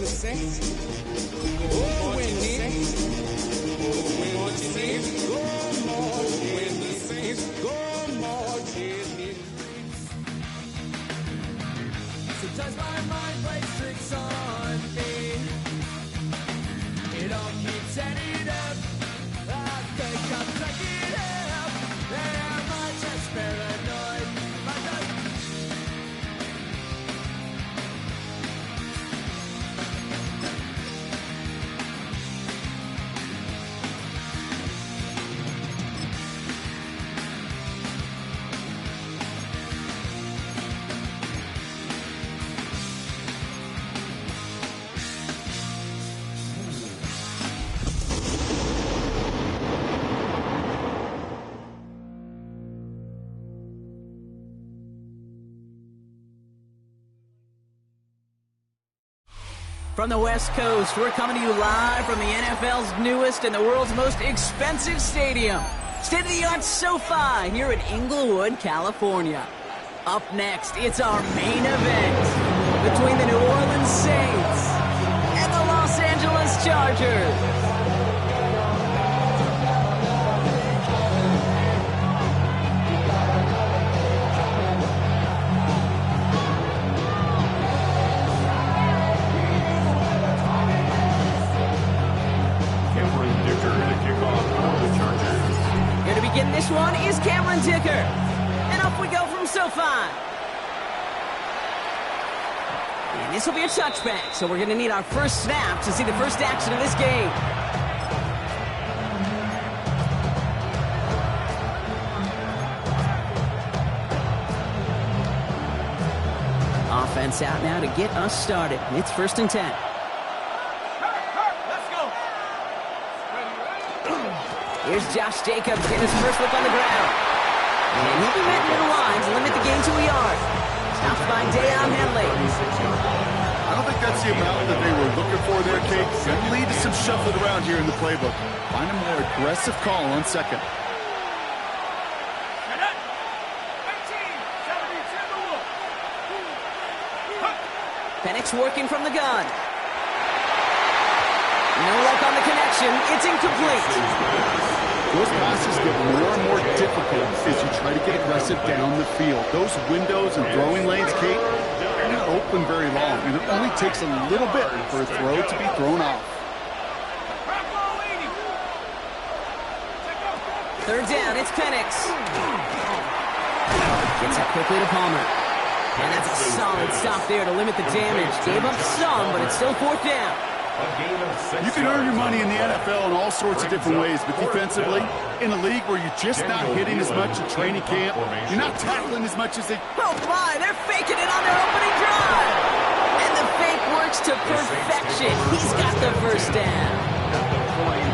when the Saints, oh, when the Saints, oh, when the Saints go marching, when the Saints go marching in. Sometimes my mind plays tricks on me. It all keeps adding up. I think I'm cracking up. Am I just paranoid? From the West Coast, we're coming to you live from the NFL's newest and the world's most expensive stadium. State-of-the-art SoFi here in Inglewood, California. Up next, it's our main event between the New Orleans Saints and the Los Angeles Chargers. Begin this one is Cameron Dicker. And off we go from SoFi. And this will be a touchback, so we're going to need our first snap to see the first action of this game. Offense out now to get us started. It's 1st and 10. Here's Josh Jacobs getting his first look on the ground. And he'll be met near the lines, limit the gain to a yard. Stopped by Deion Henley. I don't think that's the amount that they were looking for there, Kate. Going to lead to some shuffling around here in the playbook. Find a more aggressive call on second. Penix working from the gun. No luck on the connection. It's incomplete. Those passes get more and more difficult as you try to get aggressive down the field. Those windows and throwing lanes, Kate, they're not open very long, and it only takes a little bit for a throw to be thrown off. 3rd down, it's Penix. Gets it quickly to Palmer. And that's a solid stop there to limit the damage. Gave up some, but it's still 4th down. You can earn your money in the NFL in all sorts of different ways, but defensively, in a league where you're just not hitting as much in training camp, you're not tackling as much as they... Oh my, they're faking it on their opening drive! And the fake works to perfection. He's got the first down.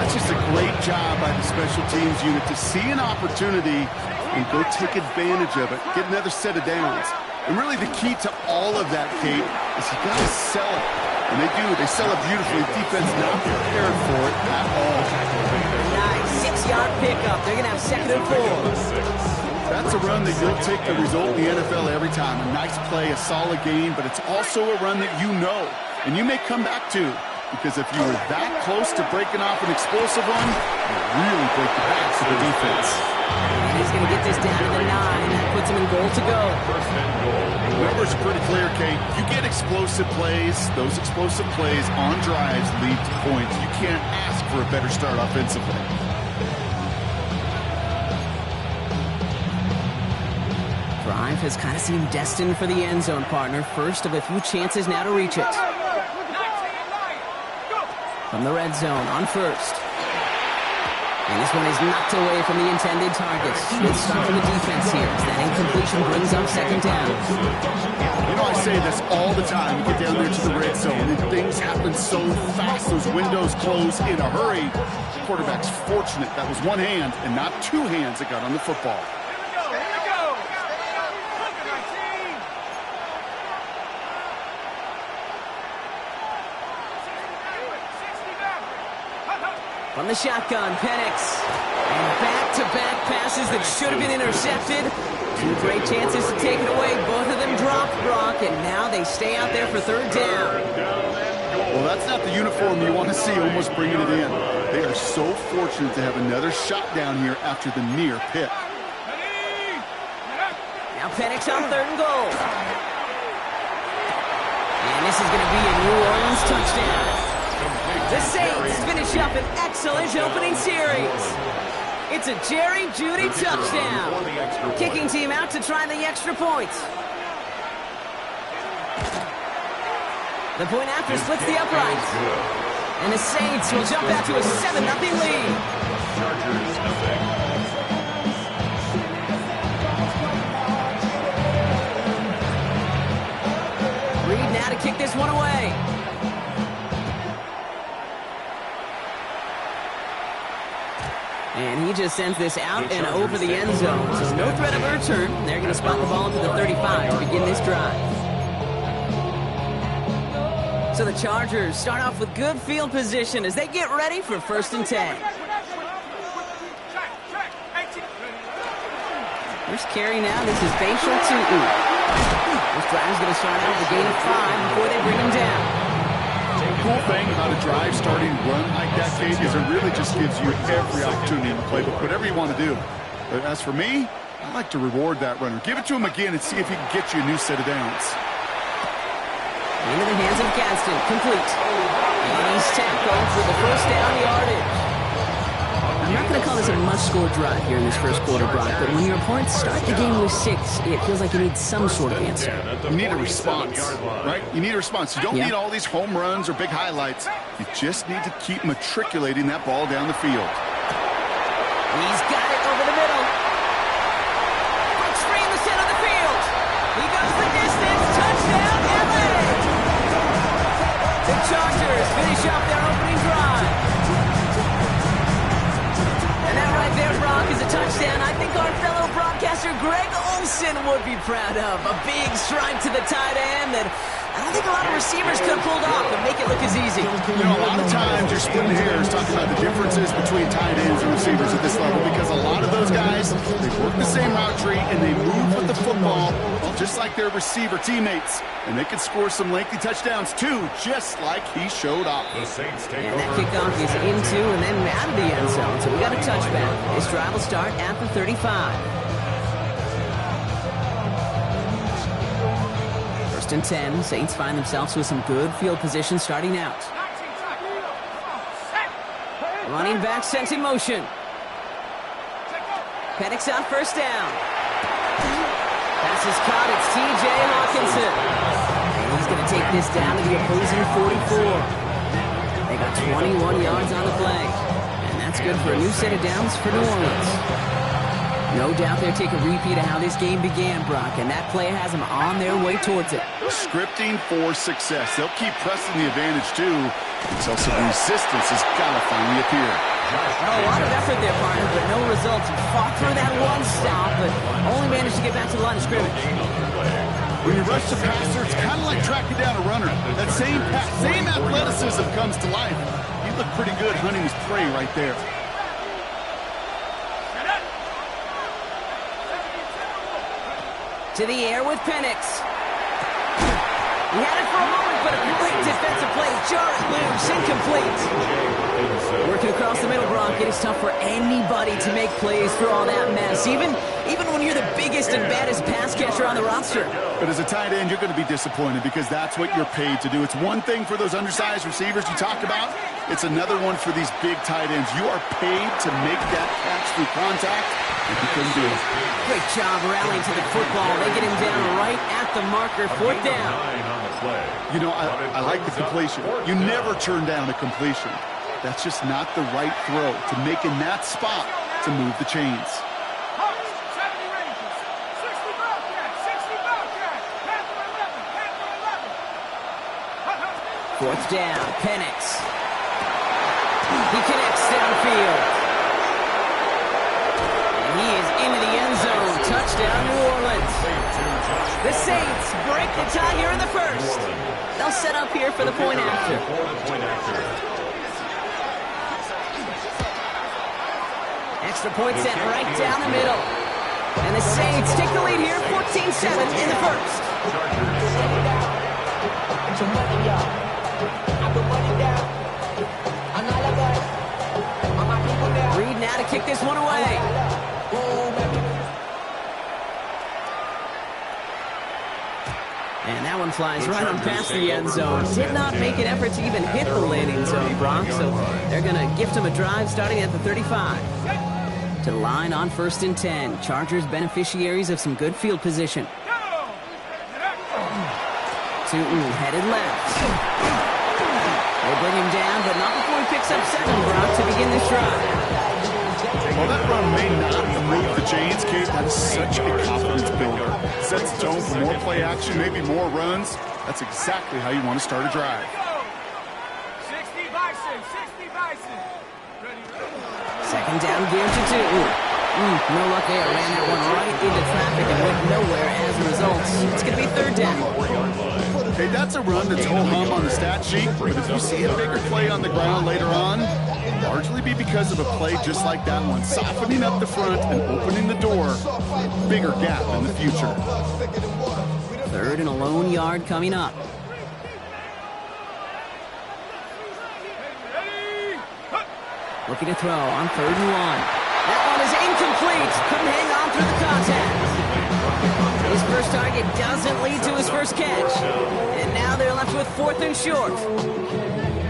That's just a great job by the special teams unit to see an opportunity and go take advantage of it, get another set of downs. And really the key to all of that, Kate, is you got to sell it. And they do. They sell it beautifully. Defense not prepared for it at all. Nice 6-yard pickup. They're going to have 2nd and 4. That's a run that you'll take the result in the NFL every time. A nice play, a solid game, but it's also a run that you know. And you may come back to. Because if you were that close to breaking off an explosive run, you really break the backs of the defense. And he's going to get this down to the 9. That puts him in goal to go. The numbers are pretty clear, Kate. You get explosive plays. Those explosive plays on drives lead to points. You can't ask for a better start offensively. Drive has kind of seemed destined for the end zone, partner. First of a few chances now to reach it. From the red zone on 1st. And this one is knocked away from the intended targets. Good start for the defense here as that incompletion brings up 2nd down. You know, I say this all the time. You get down there to the red zone and things happen so fast. Those windows close in a hurry. The quarterback's fortunate that was one hand and not 2 hands that got on the football. From the shotgun, Penix. And back-to-back passes that should have been intercepted. 2 great chances to take it away. Both of them dropped, Brock, and now they stay out there for 3rd down. Well, that's not the uniform you want to see almost bringing it in. They are so fortunate to have another shot down here after the near pick. Now Penix on 3rd and goal. And this is going to be a New Orleans touchdown. The Saints finish up an excellent opening series. It's a Jerry Jeudy touchdown. Kicking team out to try the extra points. The point after splits the uprights. And the Saints will jump out to a 7-0 lead. Reed now to kick this one away. And he just sends this out and over the end zone. So no threat of a return. They're going to spot the ball to the 35 to begin this drive. So the Chargers start off with good field position as they get ready for 1st and 10. First carry now. This is Bashal Tutu. This drive is going to start out with a gain of 5 before they bring him down. The cool thing about a drive starting run like that, Kate, is it really just gives you every opportunity in the playbook, whatever you want to do. But as for me, I like to reward that runner. Give it to him again and see if he can get you a new set of downs. Into the hands of Gaston, complete. And he's tackled for the first down yardage. I'm not going to call this a must-score drive here in this first quarter, Brock, but when your opponents start the game with 6, it feels like you need some sort of answer. You need a response, right? You need a response. You don't need all these home runs or big highlights. You just need to keep matriculating that ball down the field. He's got it over the middle. Breaks free in the center of the field. He goes the distance. Touchdown, LA! The Chargers finish up their opening drive. And that right there, Brock, is a touchdown I think our fellow broadcaster Greg Olsen would be proud of. A big strike to the tight end that I don't think a lot of receivers could have pulled off and make it look as easy. You know, a lot of times you're splitting hairs talking about the differences between tight ends and receivers at this level because a lot of those guys, they work the same route tree and they move with the football just like their receiver teammates. And they can score some lengthy touchdowns too, just like he showed off. And that kickoff is into and then out of the end zone, so we got a touchback. This drive will start at the 35. 1st and 10, Saints find themselves with some good field position starting out. Running back sent in motion. Penix on 1st down. Pass is caught. It's T.J. Hawkinson. And he's going to take this down to the opposing 44. They got 21 yards on the play. And that's good for a new set of downs for New Orleans. No doubt they'll take a repeat of how this game began, Brock, and that play has them on their way towards it. Scripting for success. They'll keep pressing the advantage, too, until some resistance has got to finally appear. A lot of effort there, partner, but no results. Fought through that one stop, but only managed to get back to the line of scrimmage. When you rush the passer, it's kind of like tracking down a runner. That same athleticism comes to life. He looked pretty good hunting his prey right there. To the air with Penix. He had it for a moment, but a great defensive play to jar it loose. Incomplete. Working across the middle, Brock, it is tough for anybody to make plays through all that mess, even when you're the biggest and baddest pass catcher on the roster. But as a tight end, you're going to be disappointed because that's what you're paid to do. It's one thing for those undersized receivers you talk about. It's another one for these big tight ends. You are paid to make that catch through contact, and you couldn't do it. Great job rallying to the football. They get him down right at the marker. 4th down. You know, I like the completion. You never turn down a completion. That's just not the right throw to make in that spot to move the chains. 4th down, Penix. He connects downfield. And he is into the end zone. Touchdown, New Orleans. The Saints break the tie here in the first. They'll set up here for the point after. Extra point set right down the middle. And the Saints take the lead here, 14-7 in the first. this one away. And that one flies right on past the end zone. Did not make an effort to even hit the landing zone, Brock. So they're going to gift him a drive starting at the 35. To the line on 1st and 10. Chargers beneficiaries of some good field position. Tootin headed left. They bring him down, but not before he picks up 7, Brock, to begin this drive. Well, that run may not have moved the chains, Kate. That is such a confidence builder. Sets the tone for more play action, maybe more runs. That's exactly how you want to start a drive. 60 Bison, 60 Bison. Second down, gear to Tootin. No luck there. Ran that one right into traffic and went nowhere as a result. It's going to be 3rd down. Hey, that's a run that's ho-hum on the stat sheet, but if you see a bigger play on the ground later on, largely be because of a play just like that one, softening up the front and opening the door. Bigger gap in the future. 3rd and a lone yard coming up. Looking to throw on 3rd and 1. That one is incomplete. Couldn't hang on through the contact. His first target doesn't lead to his first catch. And now they're left with 4th and short.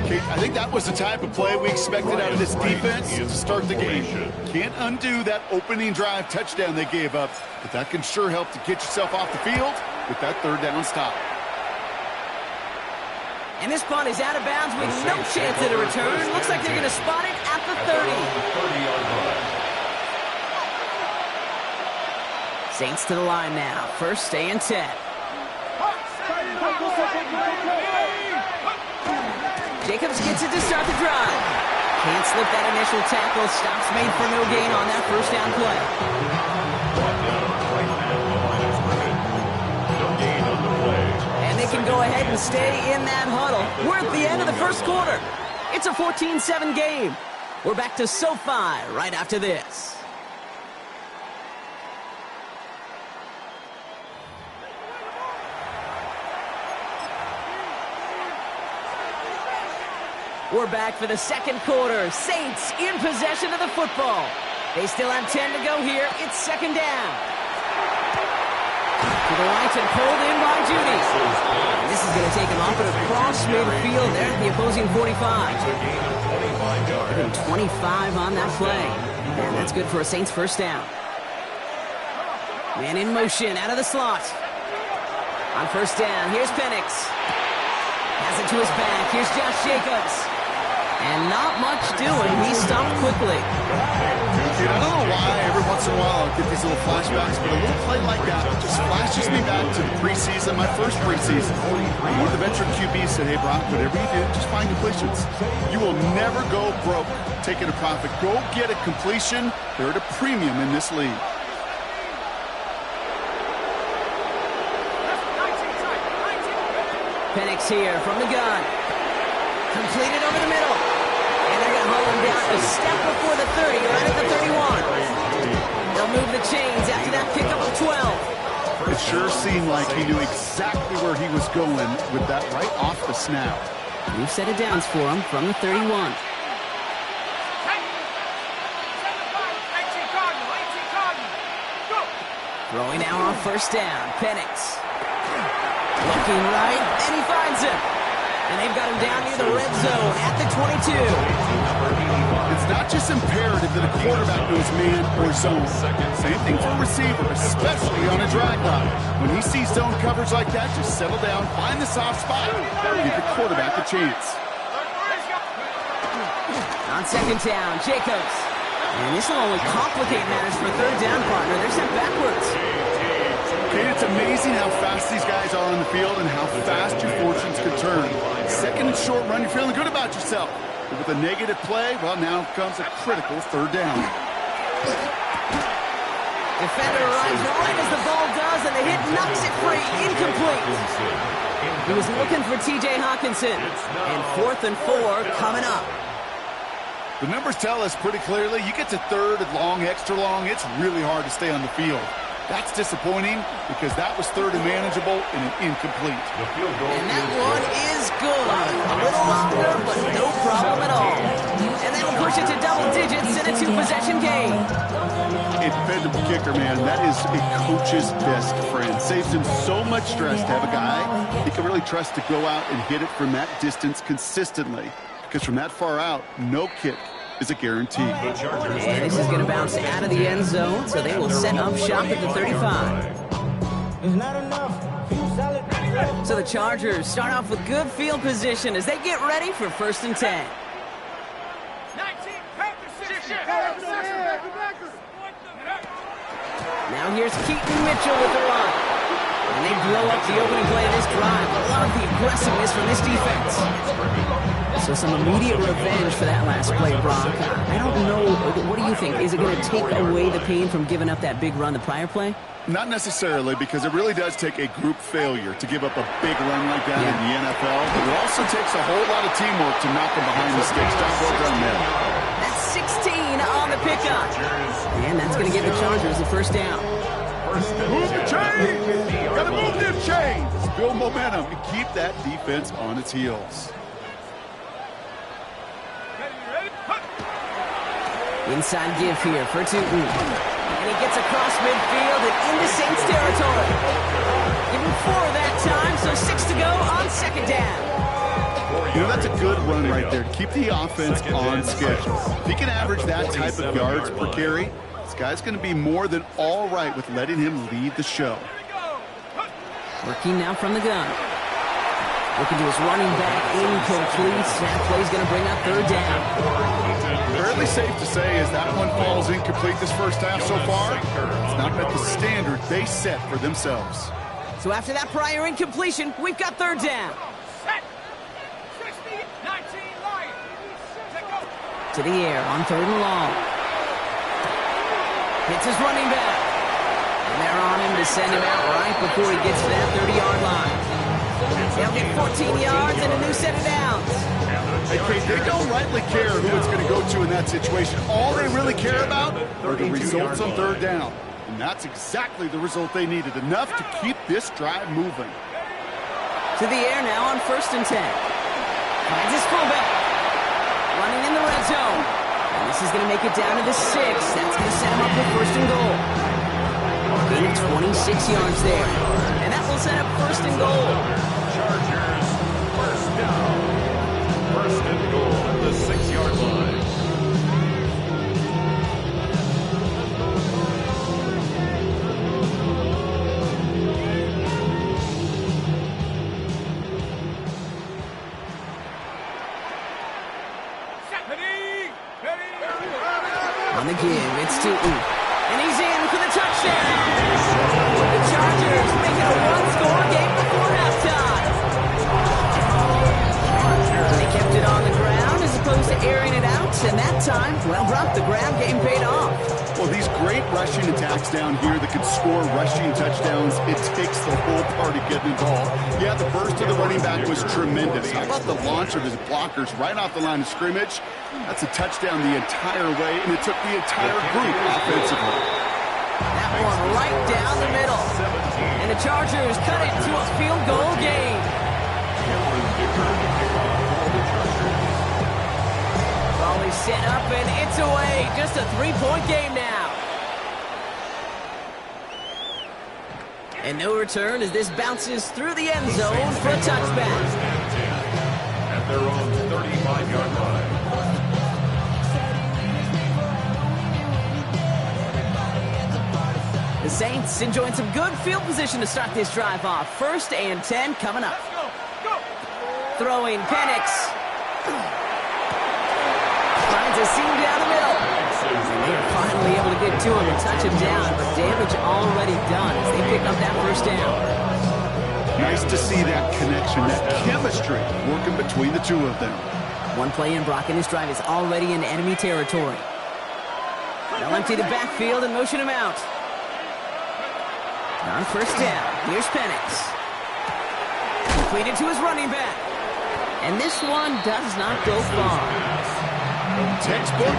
Kate, I think that was the type of play we expected out of this defense to start the game. Can't undo that opening drive touchdown they gave up, but that can sure help to get yourself off the field with that 3rd down stop. And this punt is out of bounds with no chance at a return. Looks like they're going to spot it at the 30. Saints to the line now. 1st and 10. Jacobs gets it to start the drive. Can't slip that initial tackle. Stops made for no gain on that 1st down play. And they can go ahead and stay in that huddle. We're at the end of the 1st quarter. It's a 14-7 game. We're back to SoFi right after this. We're back for the 2nd quarter. Saints in possession of the football. They still have 10 to go here. It's 2nd down. To the right and pulled in by Judy. And this is going to take him off and across midfield there at the opposing 45. Given 25 on that play. And that's good for a Saints 1st down. Man in motion out of the slot. On 1st down, here's Penix. Has it to his back. Here's Josh Jacobs. And not much doing. He stopped quickly. Dude, I don't know why every once in a while I'll get these little flashbacks, but a little play like that just flashes me back to the preseason, my first preseason. One of the veteran QBs said, hey, Brock, whatever you do, just find completions. You will never go broke taking a profit. Go get a completion. They're at a premium in this league. Penix here from the gun. Completed over the middle. And they're going to hold him down a step before the 30, right at the 31. They'll move the chains after that pickup of 12. It sure seemed like he knew exactly where he was going with that right off the snap. New set of downs for him from the 31. Throwing now on 1st down. Penix. Looking right, and he finds him. And they've got him down near the red zone at the 22. It's not just imperative that a quarterback knows man or zone. Same thing for a receiver, especially on a drag route. When he sees zone coverage like that, just settle down, find the soft spot, give the quarterback a chance. On 2nd down, Jacobs. And this will only complicate matters for 3rd down, partner. They're sent backwards. Kate, it's amazing how fast these guys are on the field and how fast your fortunes can turn. 2nd and short run, you're feeling good about yourself. But with a negative play, well, now comes a critical 3rd down. Defender arrives right as the ball does, and the hit knocks it free. Incomplete. He was looking for T.J. Hawkinson. And 4th and 4 coming up. The numbers tell us pretty clearly, you get to 3rd and long, extra long, it's really hard to stay on the field. That's disappointing because that was 3rd and manageable and an incomplete. And that one is good. A little longer, but no problem at all. And that'll push it to double digits in a 2-possession game. A dependable kicker, man. That is a coach's best friend. Saves him so much stress to have a guy he can really trust to go out and hit it from that distance consistently. Because from that far out, no kick is a guarantee. And this is going to bounce out of the end zone, so they will set up shop at the 35. So the Chargers start off with good field position as they get ready for 1st and 10. Now here's Keaton Mitchell with the run. And they blow up the opening play of this drive. A lot of the aggressiveness from this defense. So some immediate revenge for that last play, Brock. I don't know. What do you think? Is it going to take away the pain from giving up that big run the prior play? Not necessarily, because it really does take a group failure to give up a big run like that in the NFL. But it also takes a whole lot of teamwork to knock them behind the sticks. Job well done there. That's 16 on the pickup. And that's going to give the Chargers the 1st down. Move the chains! Gotta move them chains! Build momentum and keep that defense on its heels. Inside give here for Tootin. And he gets across midfield and into Saints territory. Give him 4 that time, so 6 to go on 2nd down. You know, that's a good run right there. Keep the offense on schedule. If he can average that type of yards per carry, this guy's going to be more than all right with letting him lead the show. Working now from the gun. Looking to his running back, incomplete. That play's going to bring up 3rd down. Fairly safe to say as that one falls incomplete this first half so far, it's not met the standard they set for themselves. So after that prior incompletion, we've got 3rd down. To the air on 3rd and long. Hits his running back. And they're on him to send him out right before he gets to that 30-yard line. They'll get 14 yards and a new set of downs. Okay, they don't rightly care who it's going to go to in that situation. All they really care about are the results on 3rd down. And that's exactly the result they needed. Enough to keep this drive moving. To the air now on 1st and 10. Finds his fullback. Running in the red zone. And this is going to make it down to the 6. That's going to set him up with 1st and goal. Gain of 26 yards there. And that will set up 1st and goal. Chargers, 1st down. 1st and goal at the 6-yard line. On the give, it's Tootin. And he's in for the touchdown. The Chargers make it a 1-score game before halftime. They kept it on the ground as opposed to airing it out. And that time, well, Brock, the ground game paid off. Well, these great rushing attacks down here that can score rushing touchdowns, it takes the whole party getting involved. Yeah, the burst of the running back was tremendous. How about the launch of his blockers right off the line of scrimmage? That's a touchdown the entire way, and it took the entire group offensively. That one right down the middle. And the Chargers cut it to a field goal game. Volley set up, and it's away. Just a 3-point game now. And no return as this bounces through the end zone for a touchback. At their own 35-yard line. The Saints enjoying some good field position to start this drive off. 1st and 10 coming up. Throwing Penix. Finds a seam down the middle. And they're finally able to get to him and touch him down. But damage already done as they pick up that 1st down. Nice to see that connection, that chemistry working between the two of them. One play in, Brock, and this drive is already in enemy territory. They'll empty the backfield and motion him out. On 1st down, here's Penix. Completed to his running back. And this one does not go far. Textbook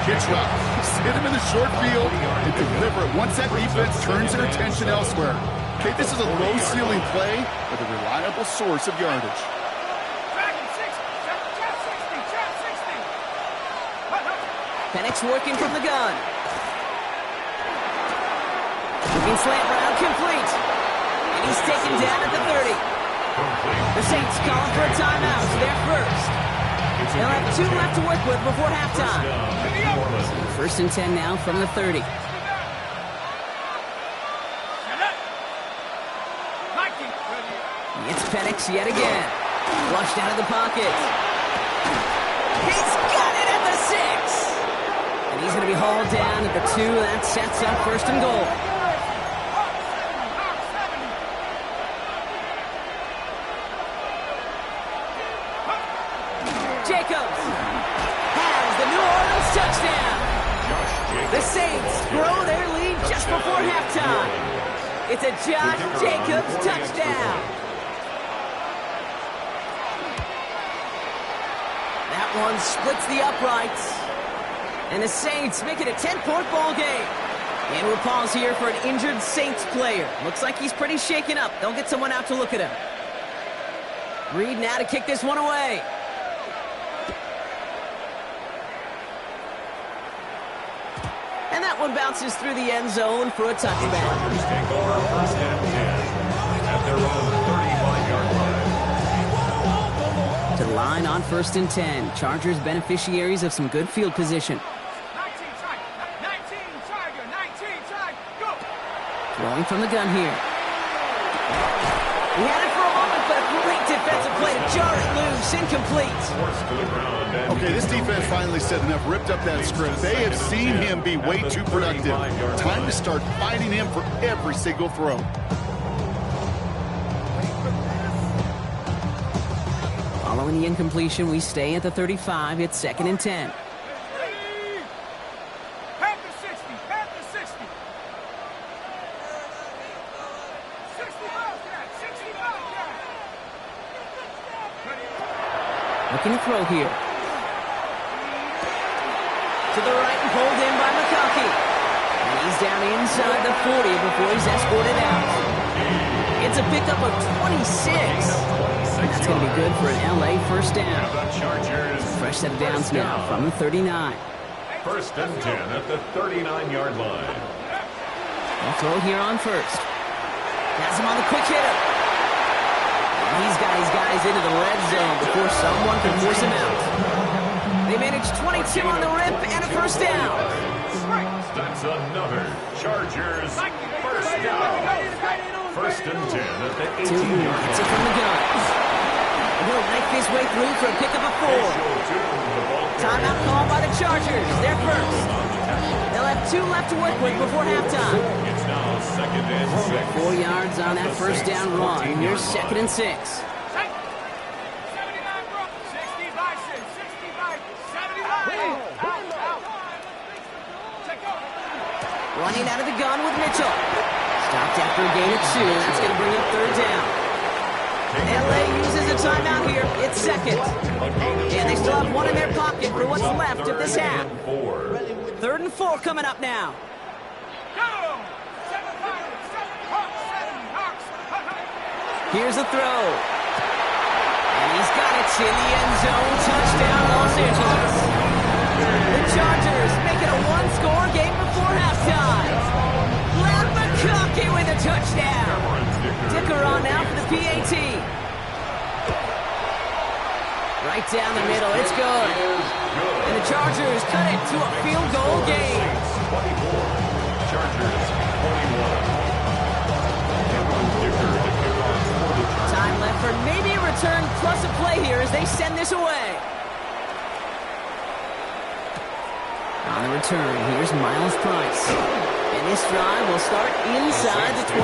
hitch route. Just hit him in the short field and deliver it once that defense turns their attention elsewhere. Okay, this is a low-ceiling play with a reliable source of yardage. Penix working from the gun. Looking slant route, complete. And he's taken down at the 30. The Saints calling for a timeout. They're first. They'll have 2 left to work with before halftime. First and 10 now from the 30. It's Penix yet again. Flushed out of the pocket. He's got it at the 6. And he's going to be hauled down at the 2. That sets up first and goal. Jacobs has the New Orleans touchdown. The Saints grow their lead just before halftime. It's a Josh Jacobs touchdown. That one splits the uprights. And the Saints make it a 10-point ball game. And we'll pause here for an injured Saints player. Looks like he's pretty shaken up. They'll get someone out to look at him. Reed now to kick this one away. And that one bounces through the end zone for a touchback. Chargers take over first and 10 at their own 35-yard line. To the line on first and 10. Chargers beneficiaries of some good field position. 19 Tiger, go! Throwing from the gun here. He had it for a moment, but a great defensive play to jar it loose. Incomplete. Forced to the ground. Okay, this defense finally said enough, ripped up that script. They have seen him be way too productive. Time to start fighting him for every single throw. Following the incompletion, we stay at the 35. It's second and 10. Half the 60, half the 60. 65 catch, 65 catch. Looking to throw here. To the right and pulled in by McConkey. And he's down inside the 40 before he's escorted out. It's a pickup of 26. That's going to be good for an LA first down. Fresh set of downs now from the 39. First and 10 at the 39-yard line. They'll throw here on first. Has him on the quick hitter. And he's got his guys into the red zone before someone can force him out. They managed 22 on the rip and a first down. That's another Chargers first down. First and 10 at the 18-yard line. Gets it from the gun. And he'll make his way through for a pickup of 4. Timeout called by the Chargers. They're first. They'll have 2 left to work with before halftime. It's now second and 6. 4 yards on that first down run. Here's second and 6. Running out of the gun with Mitchell. Stopped after a gain of 2. That's going to bring up third down. LA uses a timeout here. It's second. And they still have 1 in their pocket for what's left of this half. Third and 4 coming up now. Here's a throw. And he's got it in the end zone. Touchdown, Los Angeles. The Chargers make it a 1-score game before halftime. Glad McConkey with a touchdown. Dicker on now for the PAT. Right down the middle, it's good. And the Chargers cut it to a field goal game. 24. Chargers 21. Time left for maybe a return plus a play here as they send this away. On the return, here's Miles Price. And this drive will start inside the 25.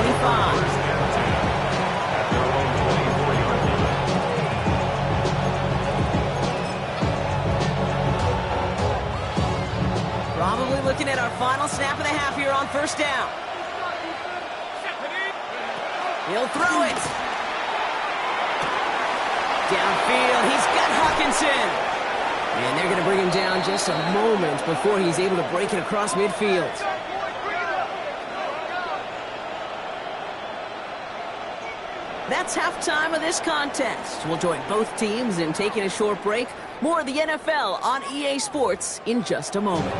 Probably looking at our final snap of the half here on first down. He'll throw it. Downfield, he's got Hawkinson. And they're going to bring him down just a moment before he's able to break it across midfield. That's halftime of this contest. We'll join both teams in taking a short break. More of the NFL on EA Sports in just a moment.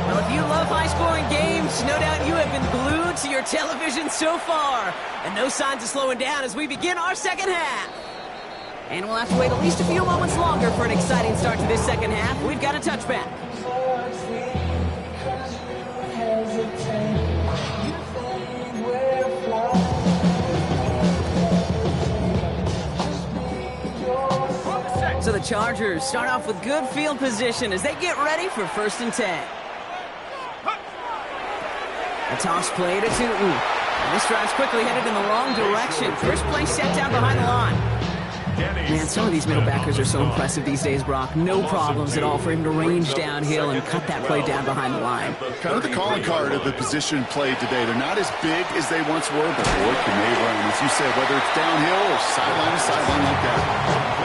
Well, if you love high-scoring games, no doubt you have been glued to your television so far. And no signs of slowing down as we begin our second half. And we'll have to wait at least a few moments longer for an exciting start to this second half. We've got a touchback. So the Chargers start off with good field position as they get ready for 1st and 10. A toss play to Tootin. And this drive's quickly headed in the wrong direction. First play set down behind the line. Man, some of these middle backers are so impressive these days, Brock. No problems at all for him to range downhill and cut that play down behind the line. Kind of the calling card of the position played today. They're not as big as they once were, but boy, can they run. As you said, whether it's downhill or sideline to sideline like that.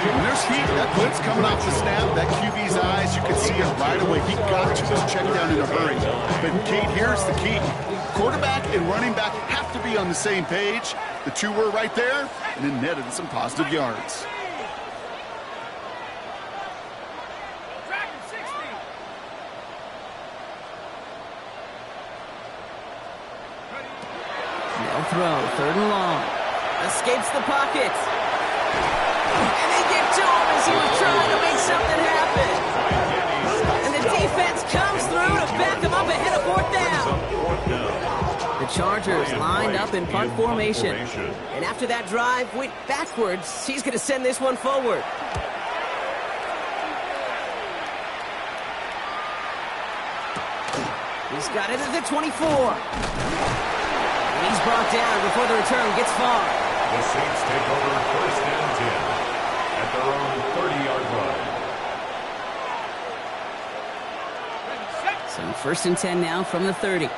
When there's heat, that blitz coming off the snap, that QB's eyes, you can see it right away. He got to just check down in a hurry. But, Kate, here's the key. Quarterback and running back have to be on the same page. The two were right there, and then netted some positive yards. They'll throw, 3rd and long. Escapes the pocket. And they get to him as he was trying to make something happen. And the defense comes through to back him up ahead of 4th down. The Chargers lined up in punt formation. And after that drive went backwards, he's going to send this one forward. He's got it at the 24. He's brought down before the return gets far. The Saints take over 1st and 10 at their own 30-yard line. So 1st and 10 now from the 30.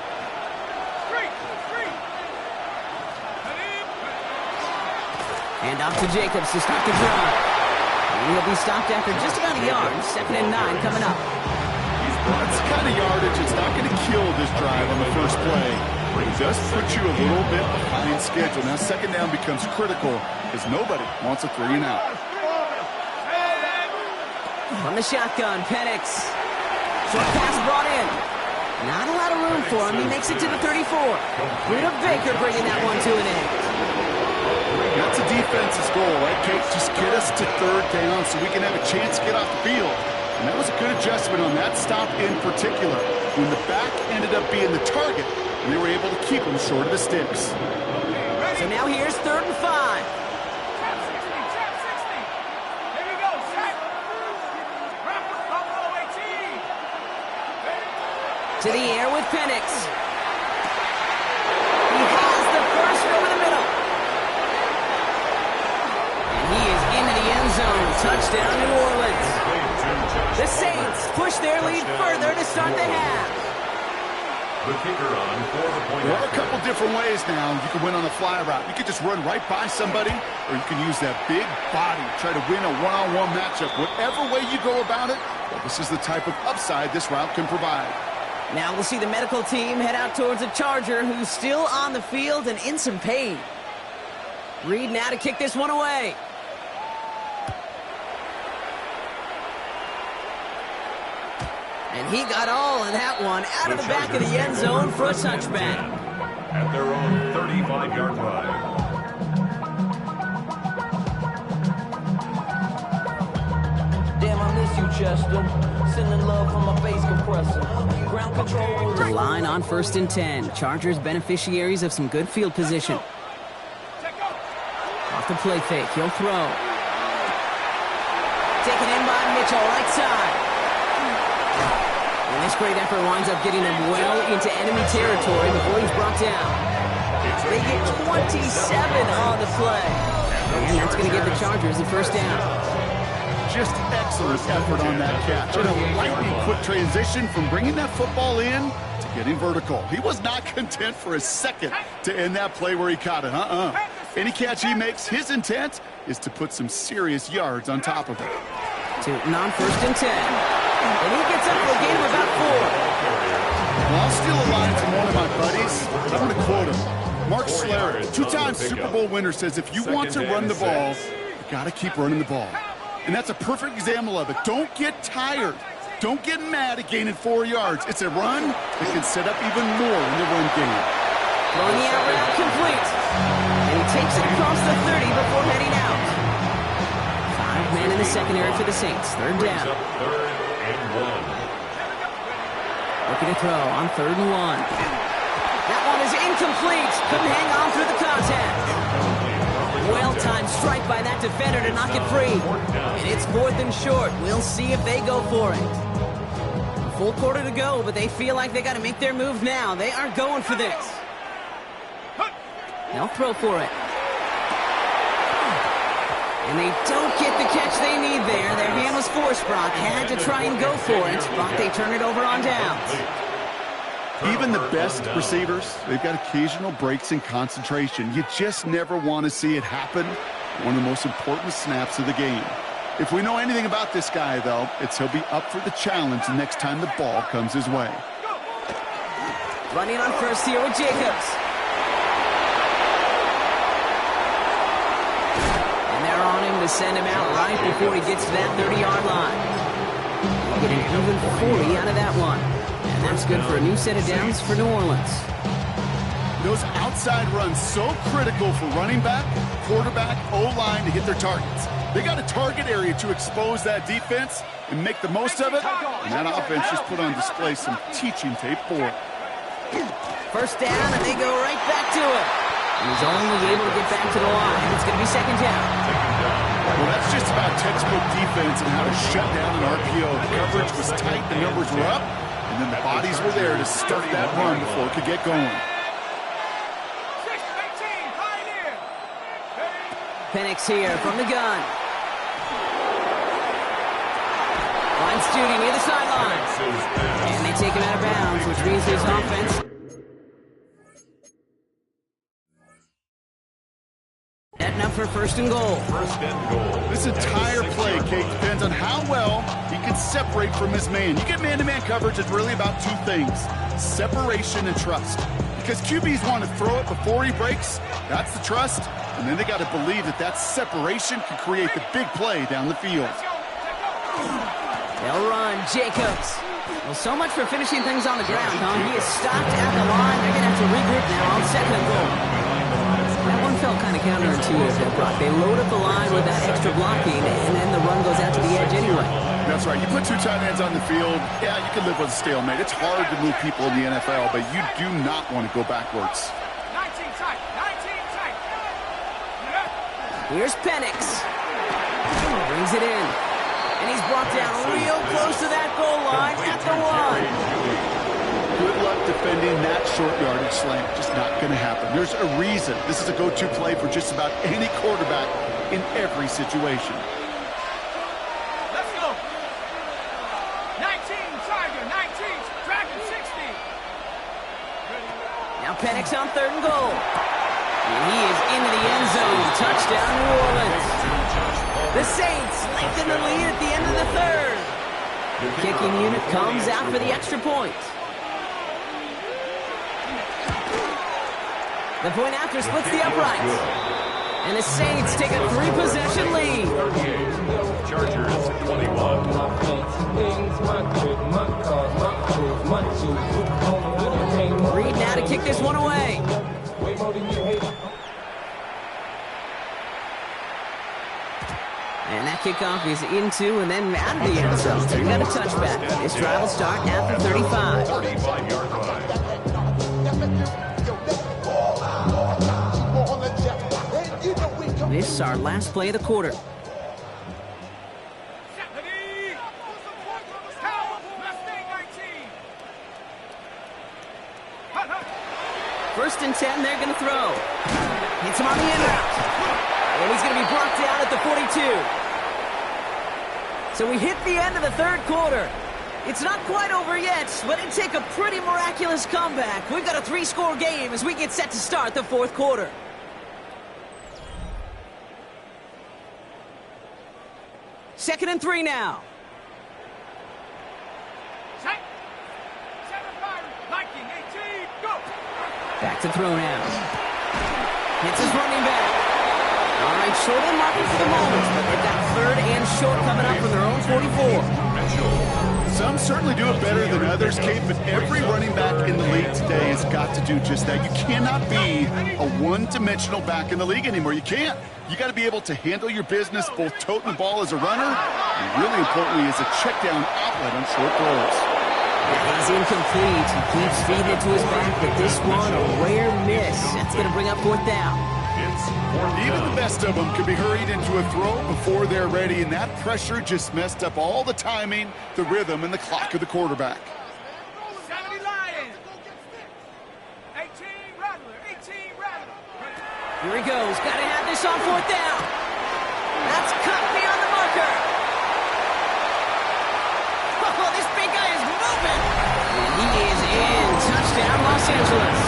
And off to Jacobs to start the drive. And he'll be stopped after just about a yard. 2nd and 9 coming up. That's the kind of yardage. It's not going to kill this drive on the first play. It does put you a little bit behind schedule. Now 2nd down becomes critical because nobody wants a 3 and out. From the shotgun, Penix. Short pass brought in. Not a lot of room for him. He makes it to the 34. Rita Baker bringing that one to an end. That's a defense's goal, right, Kate? Just get us to 3rd down so we can have a chance to get off the field. And that was a good adjustment on that stop in particular. When the back ended up being the target, and they were able to keep him short of the sticks. So now here's 3rd and 5. To the air with Penix. He has the first over the middle. And he is into the end zone. Touchdown, New Orleans. The Saints push their lead further to start the half. The kicker on for the point. There are a couple different ways now. You can win on a fly route. You can just run right by somebody, or you can use that big body, try to win a one-on-one matchup. Whatever way you go about it, well, this is the type of upside this route can provide. Now we'll see the medical team head out towards a Charger who's still on the field and in some pain. Reed now to kick this one away. And he got all of that one out of the back of the end zone for a touchback. At their own 35-yard line. Damn, I miss you, Chester. Sending love from my face compressor. Ground control. The line on 1st and 10. Chargers beneficiaries of some good field position. Off the play fake. He'll throw. Taken in by Mitchell, right side. And this great effort winds up getting him well into enemy territory before he's brought down. They get 27 on the play. And that's going to give the Chargers the 1st down. Just excellent effort on that catch. And a lightning quick transition from bringing that football in to getting vertical. He was not content for a second to end that play where he caught it. Any catch he makes, his intent is to put some serious yards on top of it. To non 1st and 10. And he gets up for a gain of my buddies, I'm going to quote him. Mark Schlereth, two-time Super Bowl winner, says if you want to run the ball, you got to keep running the ball. And that's a perfect example of it. Don't get tired. Don't get mad at gaining 4 yards. It's a run that can set up even more in the run game. Throwing the out route complete. And he takes it across the 30 before heading out. 5 men in the secondary for the Saints. Third down. Third and 1. Looking to throw on 3rd and 1. That one is incomplete. Couldn't hang on through the contact. Well-timed strike by that defender to knock it free. And it's 4th and short. We'll see if they go for it. A full quarter to go, but they feel like they got to make their move now. They are going for this. They'll throw for it. And they don't get the catch they need there. Their hand was forced. Brock had to try and go for it. Brock, they turn it over on downs. Even the best receivers, they've got occasional breaks in concentration. You just never want to see it happen. One of the most important snaps of the game. If we know anything about this guy, though, it's he'll be up for the challenge the next time the ball comes his way. Running on first here with Jacobs. And they're on him to send him out right before he gets to that 30-yard line. Get an even 40 out of that one. And that's good for a new set of downs for New Orleans. Those outside runs so critical for running back, quarterback, O-line to hit their targets. They got a target area to expose that defense and make the most of it. And that offense just put on display some teaching tape for it. First down, and they go right back to it. He's only able to get back to the line. It's going to be 2nd down. Well, that's just about textbook defense and how to shut down an RPO. The coverage was tight, the numbers were up, and then the bodies were there to stuff that run before it could get going. Penix here from the gun. Finds Judy near the sideline. And they take him out of bounds, which means his offense setting up for 1st and goal. This entire play, Kate, depends on how well he can separate from his man. You get man-to-man coverage, it's really about 2 things: separation and trust. Because QBs want to throw it before he breaks. That's the trust. And then they got to believe that that separation can create the big play down the field. They'll run. Jacobs. Well, so much for finishing things on the ground, huh? He is stopped at the line. They're going to have to regroup now on 2nd and goal. That one felt kind of counterintuitive there, Brock. They load up the line with that extra blocking, and then the run goes out to the edge anyway. That's right. You put 2 tight ends on the field, yeah, you can live with a stalemate. It's hard to move people in the NFL, but you do not want to go backwards. 19 tight. Here's Penix. Brings it in. And he's brought down real close to that goal line at the 1. Good luck defending that short yardage slant. Just not going to happen. There's a reason. This is a go-to play for just about any quarterback in every situation. Let's go. 19 Tiger, 19 Dragon 60. Now Penix on 3rd and goal. And he is into the end zone. Touchdown, New Orleans. The Saints lengthen the lead at the end of the 3rd. The kicking unit comes out for the extra point. The point after splits the uprights. And the Saints take a 3-possession lead. Chargers 21. Reed now to kick this one away. And that kickoff is into and then out of the end zone. So we got a touchback. This drive will start at the 35. 35-yard line. This is our last play of the quarter. First and 10, they're going to throw. Hits him on the in route. And he's going to be brought down at the 42. So we hit the end of the 3rd quarter. It's not quite over yet, but it'd take a pretty miraculous comeback. We've got a 3-score game as we get set to start the 4th quarter. Second and 3 now. Set. 7-5, Viking 18, go. Back to throw now. Hits his running back. All right, short on market for the moment, but they've got third and short coming up from their own 44. Some certainly do it better than others, Kate, but every running back in the league today has got to do just that. You cannot be a one-dimensional back in the league anymore. You can't. You got to be able to handle your business, both toting the ball as a runner, and really importantly as a check-down outlet on short throws. He's incomplete. He keeps feeding it to his back, but this one, a rare miss. That's going to bring up fourth down. Even the best of them could be hurried into a throw before they're ready, and that pressure just messed up all the timing, the rhythm, and the clock of the quarterback. 70 Lions. 18 Rattler. 18 Rattler. Here he goes. Got to have this on fourth down. That's cut beyond the marker. Oh, this big guy is moving. And he is in. Touchdown, Los Angeles.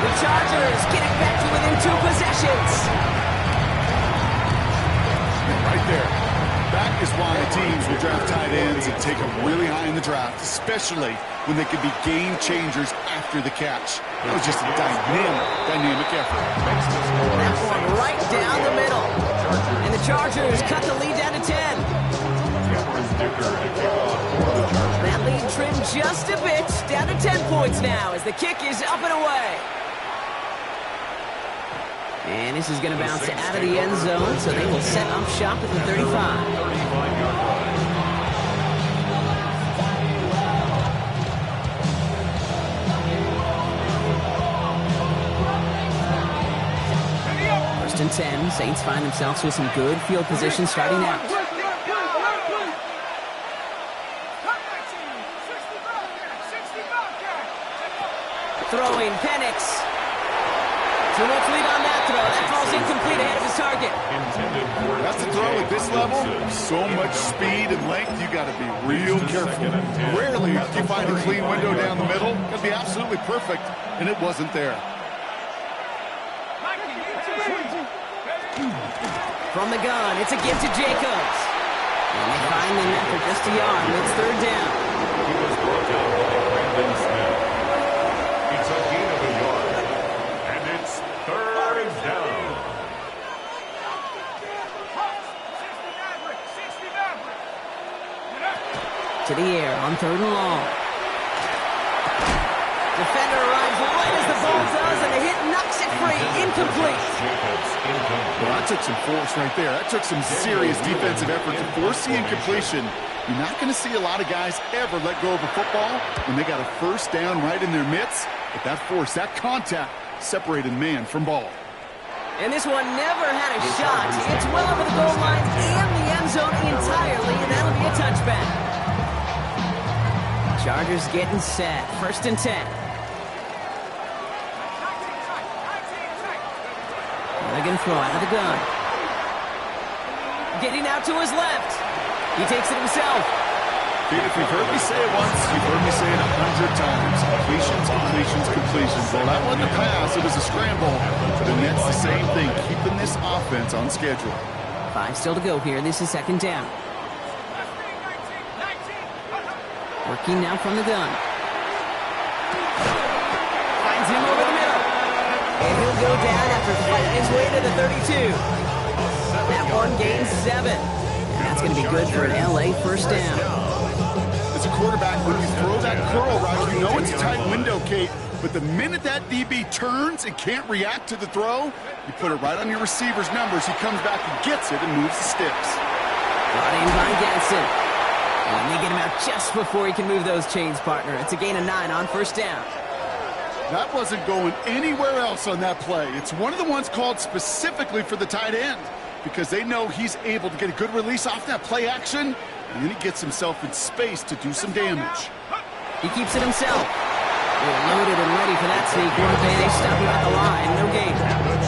The Chargers get it back to within 2 possessions. Right there. That is why teams will draft tight ends and take them really high in the draft, especially when they can be game changers after the catch. That was just a dynamic effort. That one right down the middle. And the Chargers cut the lead down to 10. That lead trimmed just a bit, down to 10 points now as the kick is up and away. And this is going to bounce out of the end zone, so they will set up shop at the 35. 35-yard line. First and 10, Saints find themselves with some good field position starting out. Throwing, Penix. Too much lead on that throw. That falls incomplete ahead of his target. That's a throw at this level. So much speed and length, you got to be real careful. Rarely do you find a clean window down the middle. Got to be absolutely perfect, and it wasn't there. From the gun, it's a give to Jacobs. And they find him after just a yard. It's third down. He was brought down by Brandon Smith. It's a gain of a yard. And it's third down. To the air on third and long. Defender arrives right as the ball does, and the hit knocks it free. Incomplete. Well, that took some force right there. That took some serious defensive effort to force the incompletion. You're not going to see a lot of guys ever let go of a football when they got a first down right in their midst. But that force, that contact, separated man from ball. And this one never had a shot. It's well over the goal line and the end zone entirely, and that'll be a touchback. Chargers getting set. First and 10. They're going to throw out of the gun. Getting out to his left. He takes it himself. Dude, if you've heard me say it once, you've heard me say it 100 times. Completions, completions, completions. Well, that wasn't a pass. It was a scramble. But that's the same thing, keeping this offense on schedule. 5 still to go here. This is second down. Working now from the gun. Finds him over the middle. And he'll go down after fighting his way to the 32. That one gains 7. And that's going to be good for an LA first down. As a quarterback, when you throw that curl route, you know it's a tight window, Kate. But the minute that DB turns and can't react to the throw, you put it right on your receiver's numbers. He comes back and gets it and moves the sticks. Brought in by Ganson. And they get him out just before he can move those chains, partner. It's a gain of 9 on first down. That wasn't going anywhere else on that play. It's one of the ones called specifically for the tight end because they know he's able to get a good release off that play action, and then he gets himself in space to do some damage. He keeps it himself. They're loaded and ready for that sneak. They stop him at the line. No gain.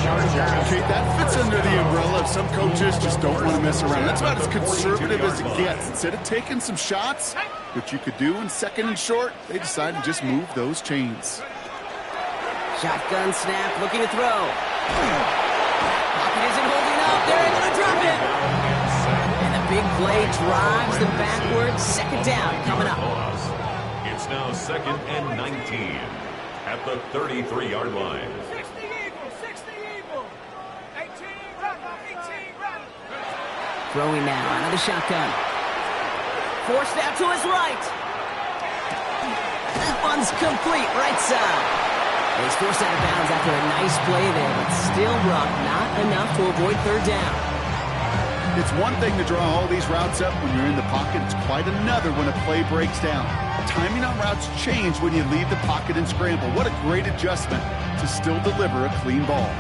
Okay, that fits under the umbrella of some coaches just don't want to mess around. That's about as conservative as it gets. Instead of taking some shots, which you could do in second and short, they decide to just move those chains. Shotgun snap, looking to throw. Pocket isn't holding up. They're able to drop it. And the big play drives them backwards. Second down coming up. It's now second and 19. at the 33-yard line. 60 Eagles, 60 Eagles. 18 run, 18 run. Throwing now out of the shotgun. Forced out to his right. That one's complete, right side. He's forced out of bounds after a nice play there, but still, Brock, not enough to avoid third down. It's one thing to draw all these routes up when you're in the pocket. It's quite another when a play breaks down. Timing on routes change when you leave the pocket and scramble. What a great adjustment to still deliver a clean ball.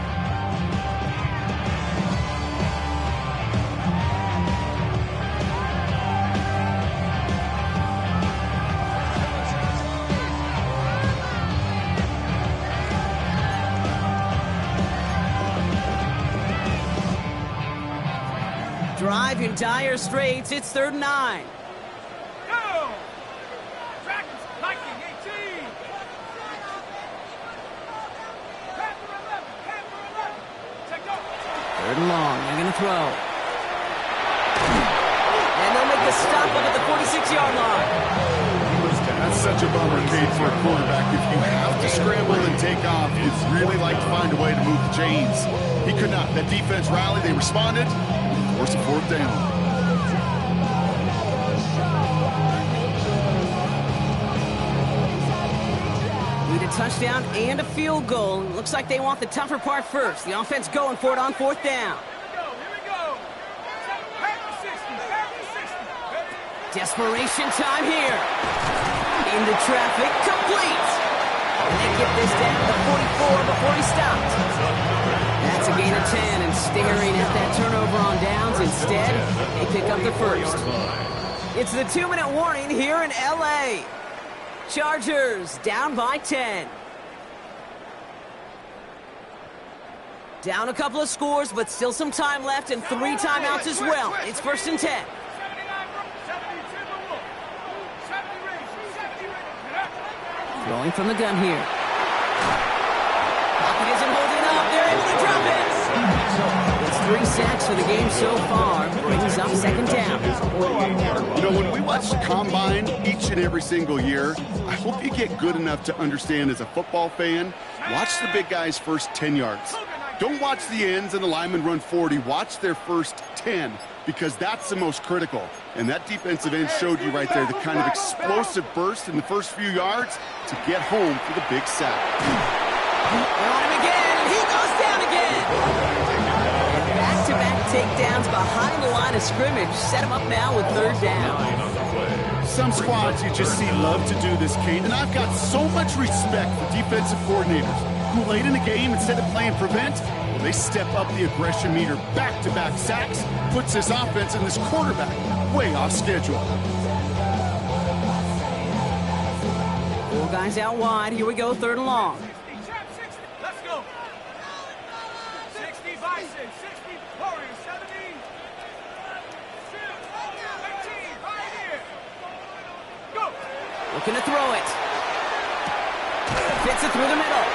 Drive in dire straits. It's 3rd and 9. Go! Dragons, Viking, 18. Panther 11, Panther 11. Take go. 3rd and long. They're going to throw. And they'll make the stop up at the 46-yard line. That's such a bummer, Kate, for a quarterback. If you have to scramble and take off, you'd really like to find a way to move the chains. He could not. That defense rallied. They responded. Force a 4th down. Need a touchdown and a field goal. Looks like they want the tougher part first. The offense going for it on 4th down. Here we go. Panther 60, Panther 60. Desperation time here. Into traffic, complete. And they get this down to the 44 before he stopped. That's a gain of 10, and staring at that turnover on downs. Instead, they pick up the first. It's the 2-minute warning here in L.A. Chargers down by 10. Down a couple of scores, but still some time left and 3 timeouts as well. It's 1st and 10. Throwing from the gun here. Pocket isn't holding up. They're able to drop it. It's 3 sacks for the game so far. Brings up 2nd down. You know, when we watch the Combine each and every single year, I hope you get good enough to understand as a football fan, watch the big guys' first 10 yards. Don't watch the ends and the linemen run 40. Watch their first 10, because that's the most critical. And that defensive end showed you right there the kind of explosive burst in the first few yards to get home for the big sack. They're on him again, and he goes down again. And back-to-back takedowns behind the line of scrimmage. Set him up now with 3rd down. Some squads you just see love to do this, Kate, and I've got so much respect for defensive coordinators who late in the game, instead of playing prevent, they step up the aggression meter. Back-to-back sacks puts this offense and this quarterback way off schedule. 4 guys out wide. Here we go, 3rd and long. 60, let's go. 60 Bison, 60 Warriors, 70. 18, Pioneer. Go. Looking to throw it. Fits it through the middle.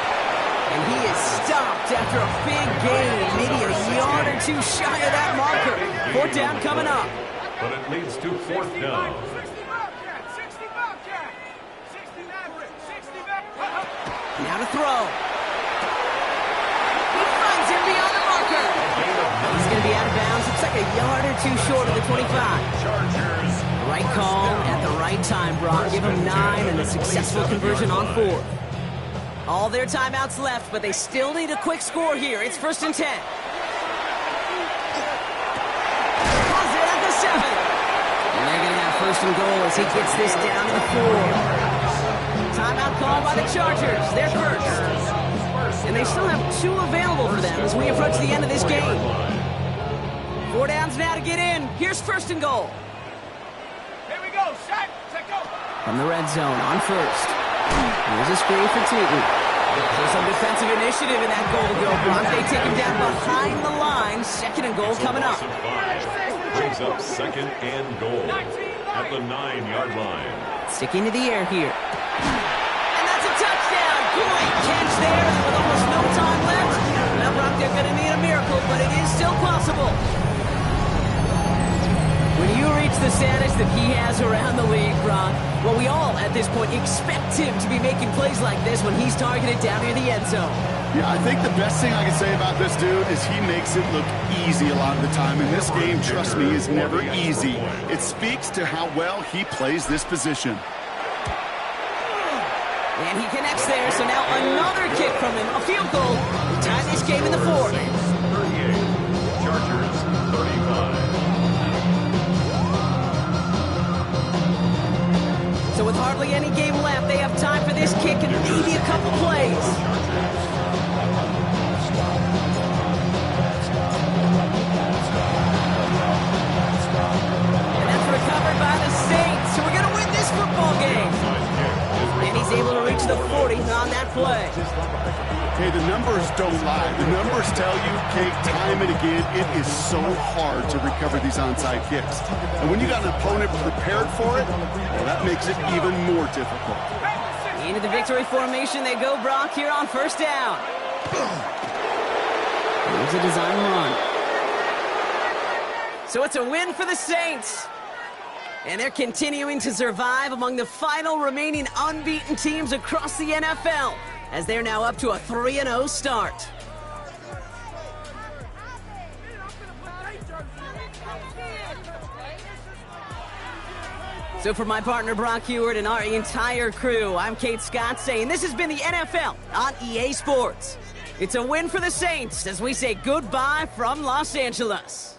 And he is stopped after a big gain, maybe a yard or 2 shy of that marker. 4th down coming up. But it leads to 4th down. 60 Bobcat, 60 Bobcat. 60 Maverick, 60 Bobcat. Now to throw. He finds him beyond the marker. He's going to be out of bounds. Looks like a yard or 2 short of the 25. Chargers. Right call at the right time, Brock. Give him 9 and a successful conversion on 4th. All their timeouts left, but they still need a quick score here. It's 1st and 10. Pulls it at the 7. And they're going to have 1st and goal as he gets this down to the 4. Timeout called by the Chargers. They're first. And they still have 2 available for them as we approach the end of this game. 4 downs now to get in. Here's 1st and goal. Here we go, set, take go. From the red zone on 1st. Here's a screen for Tootin. There's some defensive initiative in that goal to go, Brock. They take him down behind the line. 2nd and goal coming up. Brings up 2nd and goal at the 9-yard line. Sticking to the air here. And that's a touchdown. Great catch there with almost no time left. Now, Brock, they're going to need a miracle, but it is still possible. When you reach the status that he has around the league, Brock, well, we all at this point expect him to be making plays like this when he's targeted down near the end zone. Yeah, I think the best thing I can say about this dude is he makes it look easy a lot of the time. And this game, trust me, is never easy. It speaks to how well he plays this position. And he connects there, so now another kick from him. A field goal to tie this game in the fourth. 38. Chargers 35. So with hardly any game left, they have time for this kick and maybe a couple plays. And that's recovered by the Saints, who are going to win this football game. And he's able to reach the 40 on that play. Hey, the numbers don't lie. The numbers tell you, Kate, time and again, it is so hard to recover these onside kicks. And when you got an opponent prepared for it, well, that makes it even more difficult. Into the victory formation they go, Brock, here on first down. Here's a design run. So it's a win for the Saints. And they're continuing to survive among the final remaining unbeaten teams across the NFL, as they're now up to a 3-0 start. So for my partner Brock Huard and our entire crew, I'm Kate Scott saying this has been the NFL on EA Sports. It's a win for the Saints as we say goodbye from Los Angeles.